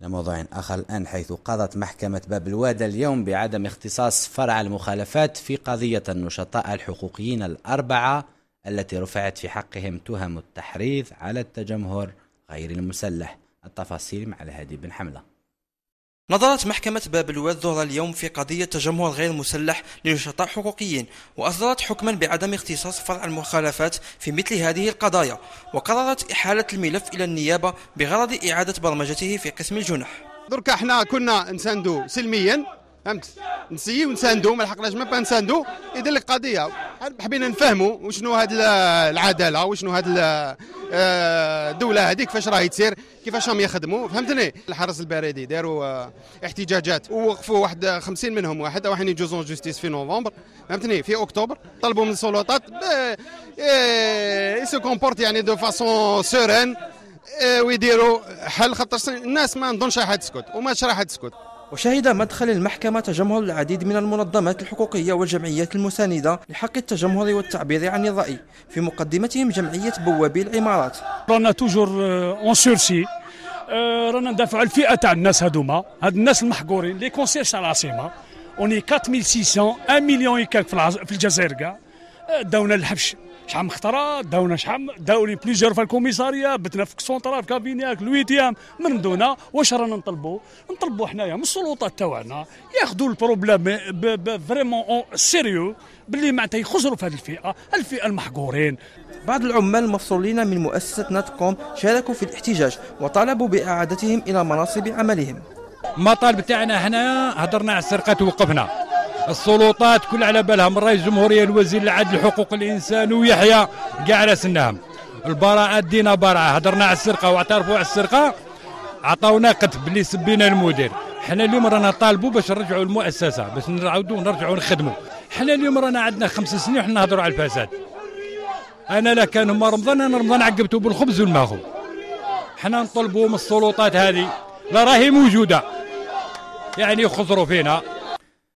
لموضوع آخر الآن، حيث قضت محكمة باب الوادة اليوم بعدم اختصاص فرع المخالفات في قضية النشطاء الحقوقيين الأربعة التي رفعت في حقهم تهم التحريض على التجمهر غير المسلح. التفاصيل مع الهادي بن حملة. نظرت محكمة باب الواد ظهر اليوم في قضية تجمهر غير مسلح لنشطاء حقوقيين، وأصدرت حكما بعدم اختصاص فرع المخالفات في مثل هذه القضايا، وقررت إحالة الملف إلى النيابة بغرض إعادة برمجته في قسم الجنح. دركا احنا كنا نساندو سلميا، فهمت، نسيو نساندو، ما لحقناش ما با نساندو، يدير لك قضيه حبينا نفهموا وشنو هاد العداله وشنو هاد الدوله هذيك كيفاش راهي تسير، كيفاش راهم يخدموا، فهمتني. الحرس البريدي داروا احتجاجات ووقفوا واحد 50 منهم، واحد رايحين يجوزون جوستيس في نوفمبر، فهمتني، في اكتوبر طلبوا من السلطات يسو كومبورت يعني دو فاسون سورين ويديروا حل، خاطر الناس ما نظنش راح تسكت وماش راح تسكت. وشهد مدخل المحكمة تجمهر العديد من المنظمات الحقوقية والجمعيات المساندة لحق التجمهر والتعبير عن الرأي، في مقدمتهم جمعية بوابي العمارات. رانا توجور اون سورسي، رانا ندافعوا على الفئة تاع الناس هذوما، هاد الناس المحقورين لي كونسيرج تاع العاصمة، اوني 4600 1 مليون يكاك في الجزائر كاع، داونا الحبش شحال من خطره، داونا شحال داوني بليزيور في الكوميساريه، بتنا في سونطرال في كابينياك الويتيام من دونا. واش رانا نطلبوا حنايا من السلطات تاعنا ياخذوا البروبليم فريمون سيريو، باللي معناتها يخزروا في هذه الفئه المحقورين. بعض العمال المفصولين من مؤسسة ناتكوم شاركوا في الاحتجاج وطالبوا بإعادتهم إلى مناصب عملهم. المطالب تاعنا احنا هضرنا على السرقه توقفنا، السلطات كل على بالها من رئيس الجمهوريه الوزير العدل حقوق الانسان ويحيى كاع على سنهم. البراءه دينا براءه، هضرنا على السرقه واعترفوا على السرقه، عطاونا قتب باللي سبينا المدير. حنا اليوم رانا طالبوا باش نرجعوا المؤسسه، باش نرجعوا نخدموا. حنا اليوم رانا عندنا 5 سنين وحنا نهضروا على الفساد. انا لا كان هما رمضان، انا رمضان عقبته بالخبز والماخو. حنا نطلبوا من السلطات هذه لا راهي موجوده، يعني يخزروا فينا.